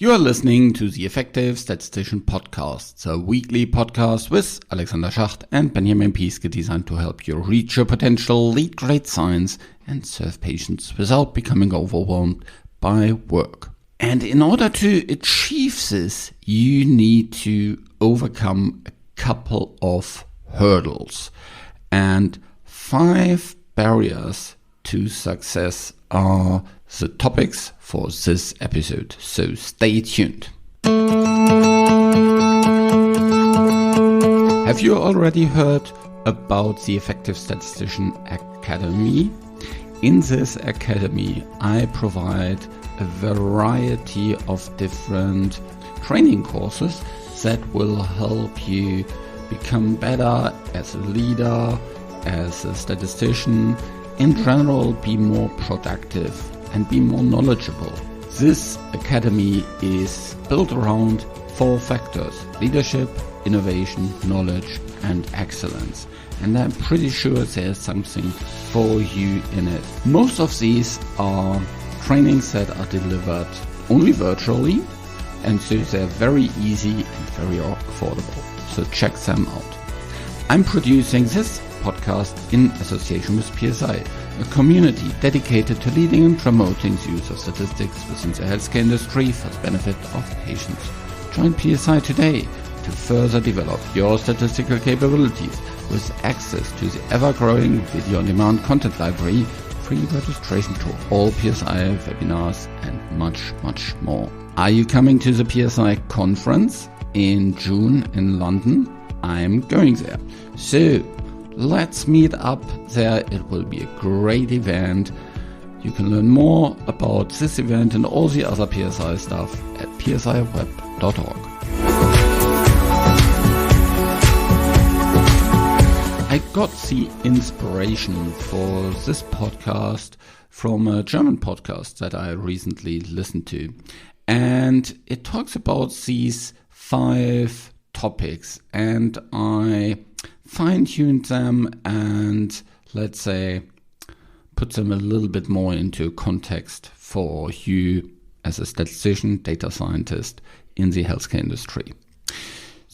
You are listening to the Effective Statistician podcast, the weekly podcast with Alexander Schacht and Benjamin Pieske, designed to help you reach your potential, lead great science, and serve patients without becoming overwhelmed by work. And in order to achieve this, you need to overcome a couple of hurdles. And 5 barriers to success are the topics for this episode, so stay tuned. Have you already heard about the Effective Statistician Academy? In this academy, I provide a variety of different training courses that will help you become better as a leader, as a statistician, in general be more productive and be more knowledgeable. This academy is built around 4 factors: leadership, innovation, knowledge, and excellence. And I'm pretty sure there's something for you in it. Most of these are trainings that are delivered only virtually, and so they're very easy and very affordable. So check them out. I'm producing this podcast in association with PSI, a community dedicated to leading and promoting the use of statistics within the healthcare industry for the benefit of patients. Join PSI today to further develop your statistical capabilities with access to the ever-growing video-on-demand content library, free registration to all PSI webinars, and much, much more. Are you coming to the PSI conference in June in London? I'm going there. So let's meet up there. It will be a great event. You can learn more about this event and all the other PSI stuff at psiweb.org. I got the inspiration for this podcast from a German podcast that I recently listened to. And it talks about these 5 topics, and I fine-tuned them and, let's say, put them a little bit more into context for you as a statistician, data scientist in the healthcare industry.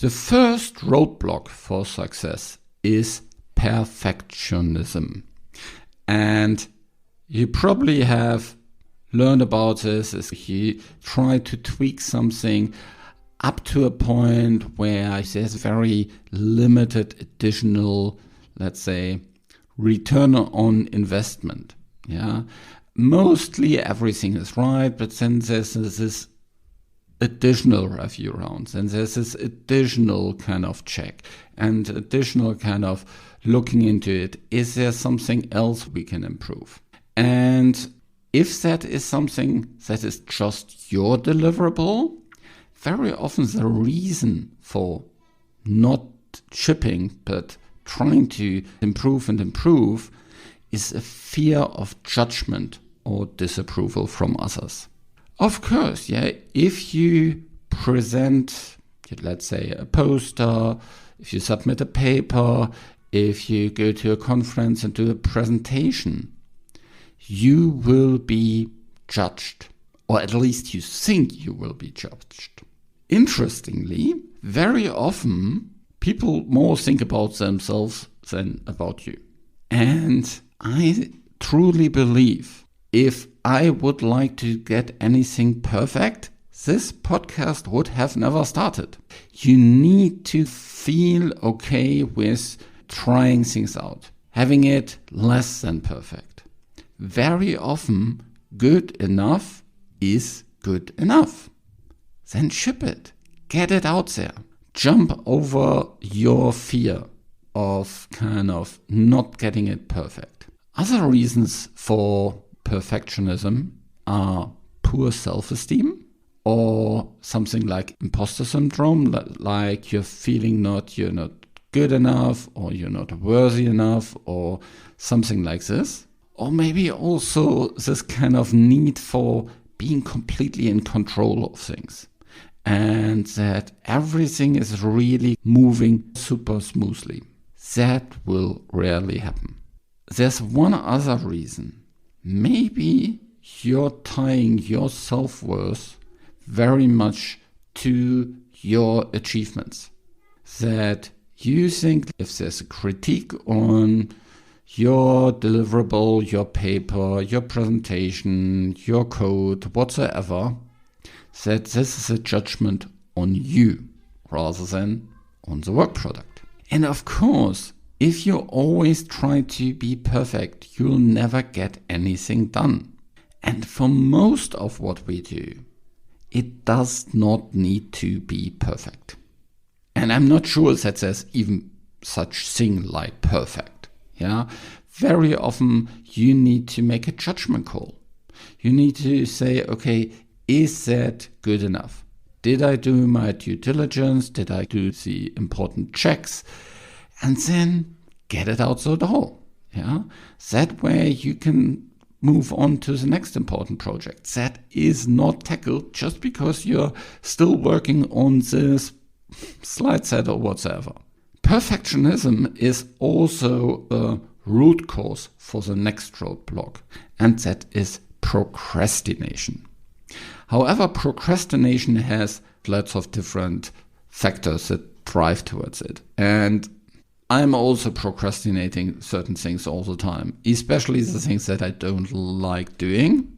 The first roadblock for success is perfectionism. And you probably have learned about this as you try to tweak something up to a point where there's very limited additional, let's say, return on investment. Yeah, mostly everything is right, but then there's this additional review rounds, and there's this additional kind of check and additional kind of looking into it. Is there something else we can improve? And if that is something that is just your deliverable, very often the reason for not shipping but trying to improve is a fear of judgment or disapproval from others. Of course, yeah, if you present, let's say, a poster, if you submit a paper, if you go to a conference and do a presentation, you will be judged, or at least you think you will be judged. Interestingly, very often people more think about themselves than about you. And I truly believe if I would like to get anything perfect, this podcast would have never started. You need to feel okay with trying things out, having it less than perfect. Very often, good enough is good enough. Then ship it. Get it out there. Jump over your fear of kind of not getting it perfect. Other reasons for perfectionism are poor self-esteem or something like imposter syndrome, like you're feeling you're not good enough or you're not worthy enough or something like this. Or maybe also this kind of need for being completely in control of things, and that everything is really moving super smoothly. That will rarely happen. There's one other reason. Maybe you're tying your self-worth very much to your achievements. That you think if there's a critique on your deliverable, your paper, your presentation, your code, whatsoever, that this is a judgment on you rather than on the work product. And of course, if you always try to be perfect, you'll never get anything done. And for most of what we do, it does not need to be perfect. And I'm not sure that there's even such thing like perfect. Yeah, very often you need to make a judgment call. You need to say, okay, is that good enough? Did I do my due diligence? Did I do the important checks? And then get it out the door. Yeah, that way you can move on to the next important project that is not tackled just because you're still working on this slide set or whatsoever. Perfectionism is also a root cause for the next roadblock, and that is procrastination. However, procrastination has lots of different factors that drive towards it. And I'm also procrastinating certain things all the time, especially the things that I don't like doing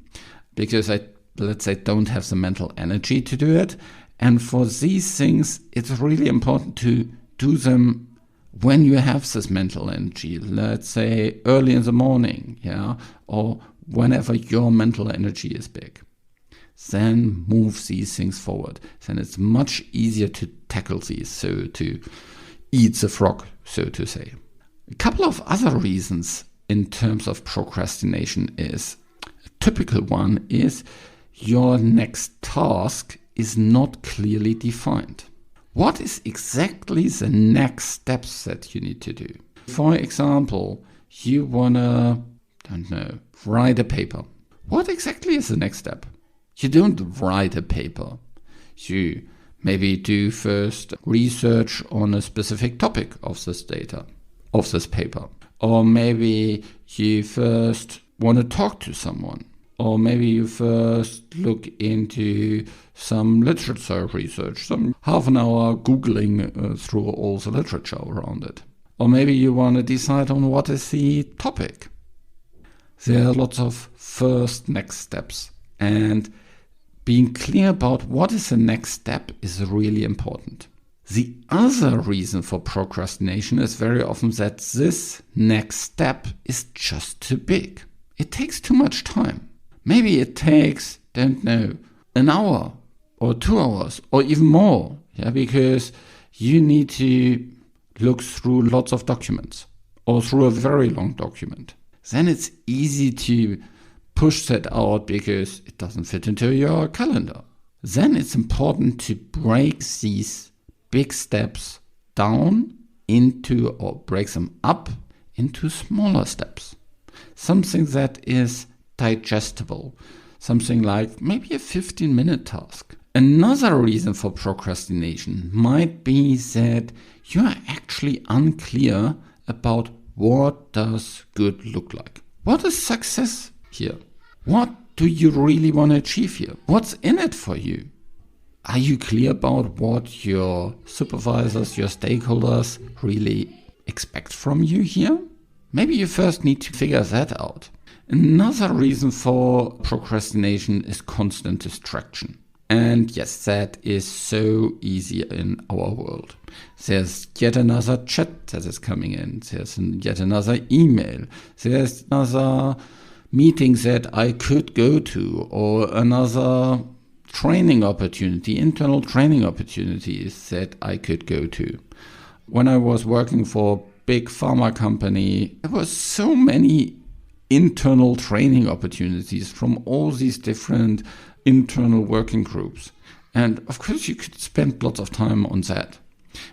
because I, let's say, don't have the mental energy to do it. And for these things, it's really important to do them when you have this mental energy, let's say early in the morning, yeah, or whenever your mental energy is big. Then move these things forward. Then it's much easier to tackle these, so to eat the frog, so to say. A couple of other reasons in terms of procrastination is, a typical one is your next task is not clearly defined. What is exactly the next steps that you need to do? For example, you wanna, write a paper. What exactly is the next step? You don't write a paper. You maybe do first research on a specific topic of this data, of this paper. Or maybe you first want to talk to someone. Or maybe you first look into some literature research, some half an hour Googling through all the literature around it. Or maybe you want to decide on what is the topic. There are lots of first next steps. And being clear about what is the next step is really important. The other reason for procrastination is very often that this next step is just too big. It takes too much time. Maybe it takes, an hour or 2 hours or even more, because you need to look through lots of documents or through a very long document. Then it's easy to push that out because it doesn't fit into your calendar. Then it's important to break these big steps down into, or break them up into smaller steps. Something that is digestible. Something like maybe a 15-minute task. Another reason for procrastination might be that you are actually unclear about what does good look like. What is success here? What do you really want to achieve here? What's in it for you? Are you clear about what your supervisors, your stakeholders really expect from you here? Maybe you first need to figure that out. Another reason for procrastination is constant distraction. And yes, that is so easy in our world. There's yet another chat that is coming in. There's yet another email. There's another meeting that I could go to, or another training opportunity, internal training opportunities that I could go to. When I was working for a big pharma company, there were so many internal training opportunities from all these different internal working groups. And of course, you could spend lots of time on that.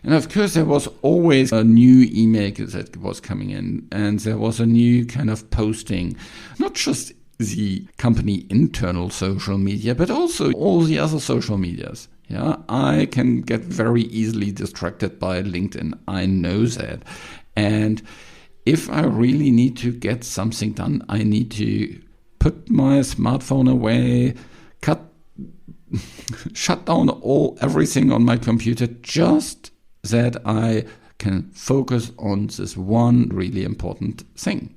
And of course, there was always a new email that was coming in, and there was a new kind of posting, not just the company internal social media, but also all the other social medias. Yeah, I can get very easily distracted by LinkedIn. I know that. And if I really need to get something done, I need to put my smartphone away, cut shut down everything on my computer just that I can focus on this one really important thing.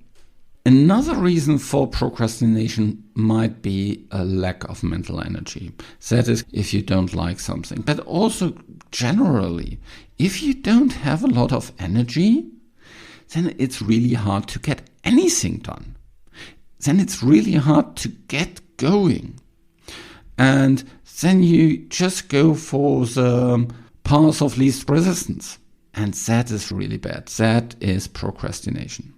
Another reason for procrastination might be a lack of mental energy. That is, if you don't like something. But also generally, if you don't have a lot of energy, then it's really hard to get anything done. Then it's really hard to get going. And then you just go for the path of least resistance. And that is really bad. That is procrastination.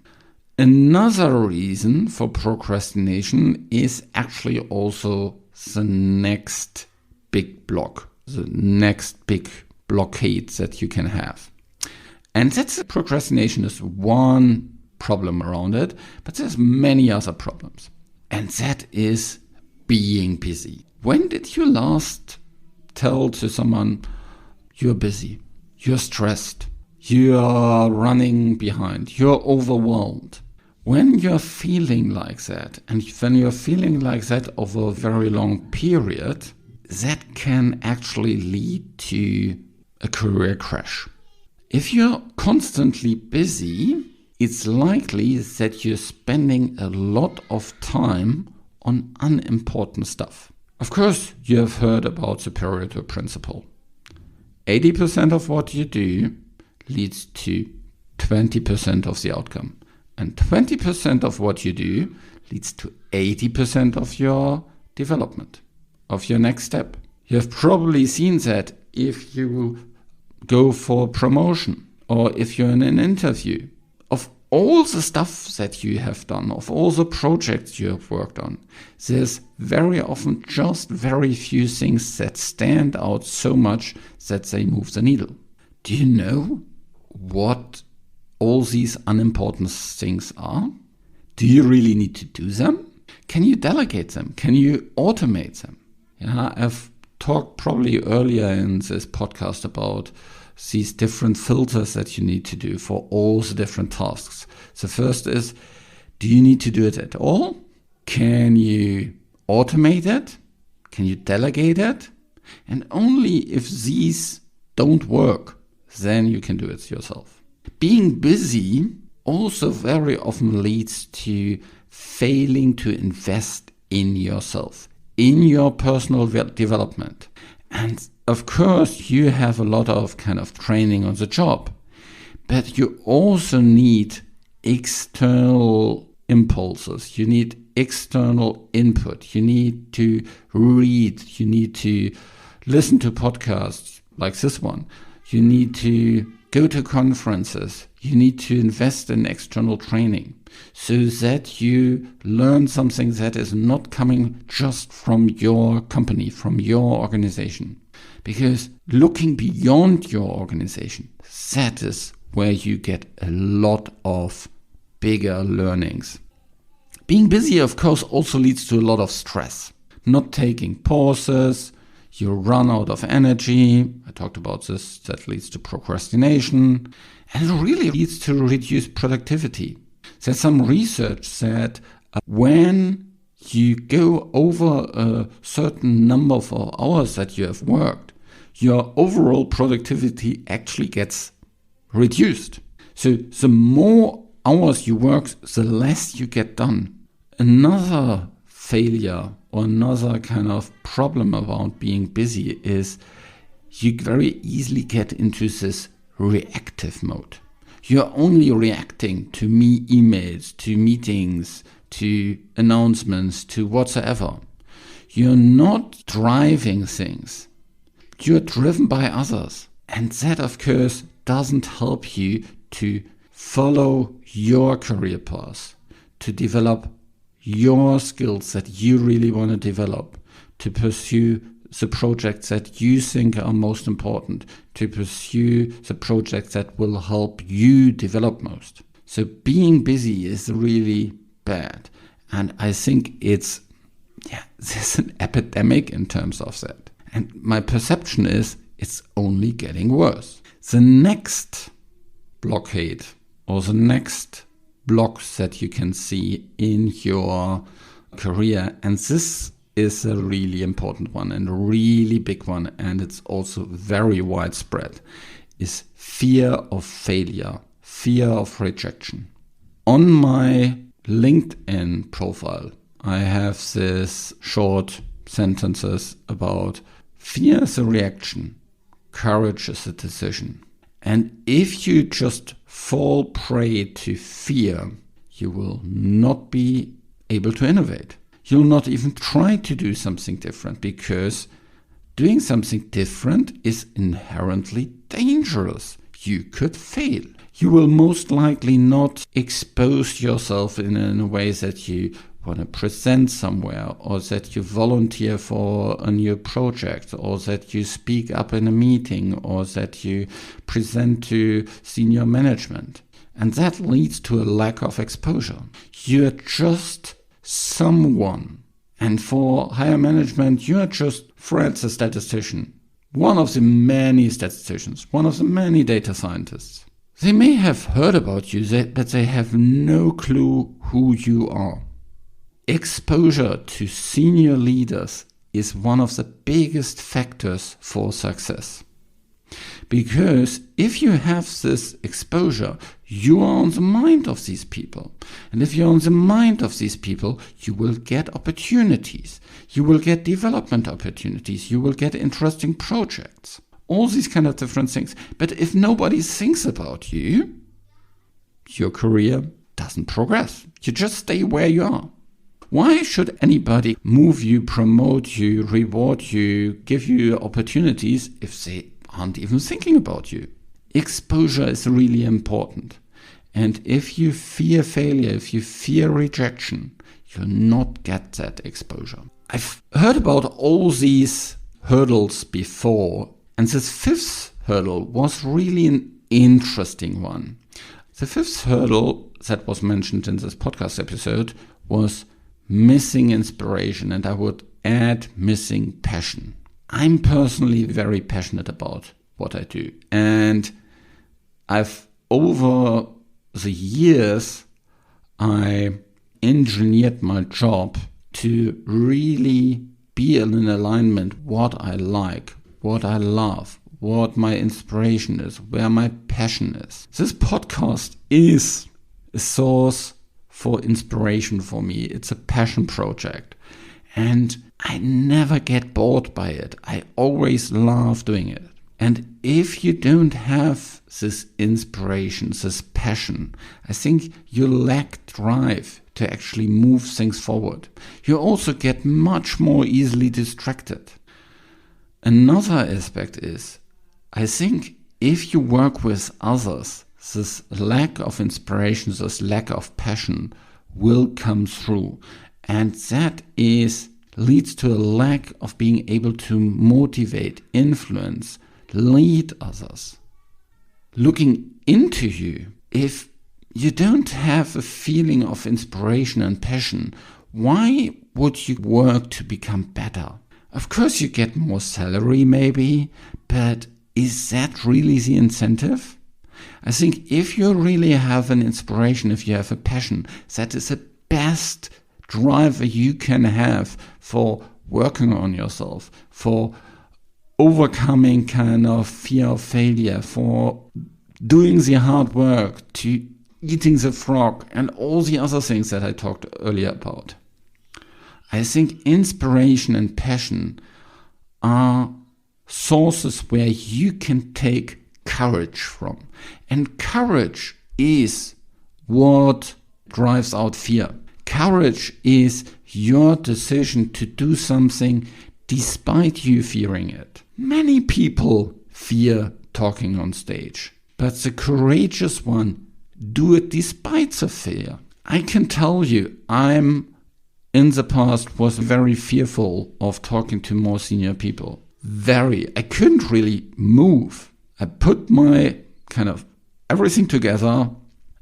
Another reason for procrastination is actually also the next big block, the next big blockade that you can have. And that's procrastination is one problem around it, but there's many other problems. And that is being busy. When did you last tell to someone, you're busy, you're stressed, you're running behind, you're overwhelmed? When you're feeling like that, and when you're feeling like that over a very long period, that can actually lead to a career crash. If you're constantly busy, it's likely that you're spending a lot of time on unimportant stuff. Of course, you have heard about the Pareto principle. 80% of what you do leads to 20% of the outcome. And 20% of what you do leads to 80% of your development, of your next step. You have probably seen that if you go for promotion or if you're in an interview. Of all the stuff that you have done, of all the projects you have worked on, there's very often just very few things that stand out so much that they move the needle. Do you know what all these unimportant things are? Do you really need to do them? Can you delegate them? Can you automate them? Yeah, I've talked probably earlier in this podcast about these different filters that you need to do for all the different tasks. The first is, do you need to do it at all? Can you automate it? Can you delegate it? And only if these don't work, then you can do it yourself. Being busy also very often leads to failing to invest in yourself, in your personal development. And of course, you have a lot of kind of training on the job, but you also need external impulses. You need external input. You need to read. You need to listen to podcasts like this one. You need to go to conferences. You need to invest in external training so that you learn something that is not coming just from your company, from your organization. Because looking beyond your organization, that is where you get a lot of bigger learnings. Being busy, of course, also leads to a lot of stress. Not taking pauses, you run out of energy. I talked about this. That leads to procrastination. And it really leads to reduced productivity. There's some research that when you go over a certain number of hours that you have worked, your overall productivity actually gets reduced. So the more hours you work, the less you get done. Another failure or another kind of problem about being busy is you very easily get into this reactive mode. You're only reacting to emails, to meetings, to announcements, to whatsoever. You're not driving things. You're driven by others. And that, of course, doesn't help you to follow your career path, to develop your skills that you really want to develop, to pursue the projects that you think are most important, to pursue the projects that will help you develop most. So being busy is really bad. And I think there's an epidemic in terms of that. And my perception is it's only getting worse. The next blockade or the next blocks that you can see in your career, and this is a really important one and a really big one, and it's also very widespread, is fear of failure, fear of rejection. On my LinkedIn profile, I have this short sentences about fear is a reaction, courage is a decision. And if you just fall prey to fear, you will not be able to innovate. You'll not even try to do something different, because doing something different is inherently dangerous. You could fail. You will most likely not expose yourself in a way that you want to present somewhere, or that you volunteer for a new project, or that you speak up in a meeting, or that you present to senior management. And that leads to a lack of exposure. You're just someone. And for higher management, you're just Fred the statistician. One of the many statisticians, one of the many data scientists. They may have heard about you, but they have no clue who you are. Exposure to senior leaders is one of the biggest factors for success. Because if you have this exposure, you are on the mind of these people. And if you're on the mind of these people, you will get opportunities. You will get development opportunities. You will get interesting projects. All these kind of different things. But if nobody thinks about you, your career doesn't progress. You just stay where you are. Why should anybody move you, promote you, reward you, give you opportunities if they aren't even thinking about you? Exposure is really important. And if you fear failure, if you fear rejection, you'll not get that exposure. I've heard about all these hurdles before, and this fifth hurdle was really an interesting one. The fifth hurdle that was mentioned in this podcast episode was missing inspiration, and I would add missing passion. I'm personally very passionate about what I do, and I've over the years I engineered my job to really be in alignment what I like, what I love, what my inspiration is, where my passion is. This podcast is a source for inspiration for me. It's a passion project, and I never get bored by it. I always love doing it. And if you don't have this inspiration, this passion, I think you lack drive to actually move things forward. You also get much more easily distracted. Another aspect is, I think if you work with others, this lack of inspiration, this lack of passion will come through. And that leads to a lack of being able to motivate, influence, lead others. Looking into you, if you don't have a feeling of inspiration and passion, why would you work to become better? Of course you get more salary maybe, but is that really the incentive? I think if you really have an inspiration, if you have a passion, that is the best driver you can have for working on yourself, for overcoming kind of fear of failure, for doing the hard work, to eating the frog, and all the other things that I talked earlier about. I think inspiration and passion are sources where you can take courage from. And courage is what drives out fear. Courage is your decision to do something despite you fearing it. Many people fear talking on stage, but the courageous one do it despite the fear. I can tell you, I'm in the past was very fearful of talking to more senior people. I couldn't really move. I put my kind of everything together,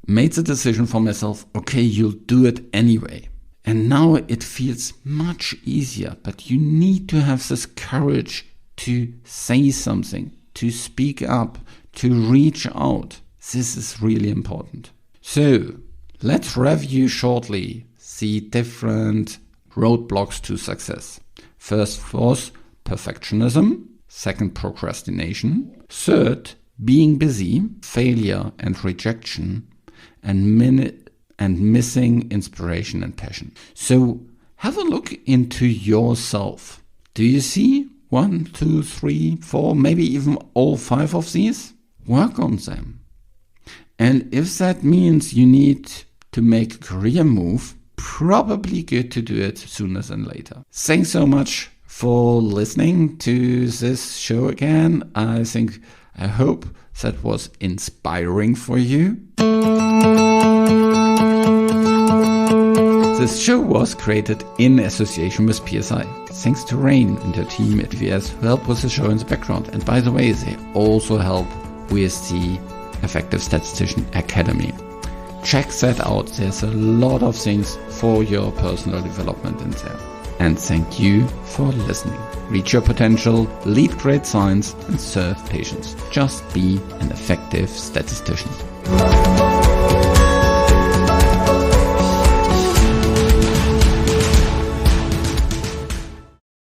made the decision for myself, okay, you'll do it anyway. And now it feels much easier, but you need to have this courage to say something, to speak up, to reach out. This is really important. So let's review shortly the different roadblocks to success. First was perfectionism. Second, procrastination. Third, being busy, failure and rejection, and missing inspiration and passion. So have a look into yourself. Do you see 1, 2, 3, 4, maybe even all 5 of these? Work on them. And if that means you need to make a career move, probably good to do it sooner than later. Thanks so much for listening to this show again. I hope that was inspiring for you. This show was created in association with PSI. Thanks to Rain and her team at VS who help with the show in the background. And by the way, they also help with the Effective Statistician Academy. Check that out. There's a lot of things for your personal development in there. And thank you for listening. Reach your potential, lead great science, and serve patients. Just be an effective statistician.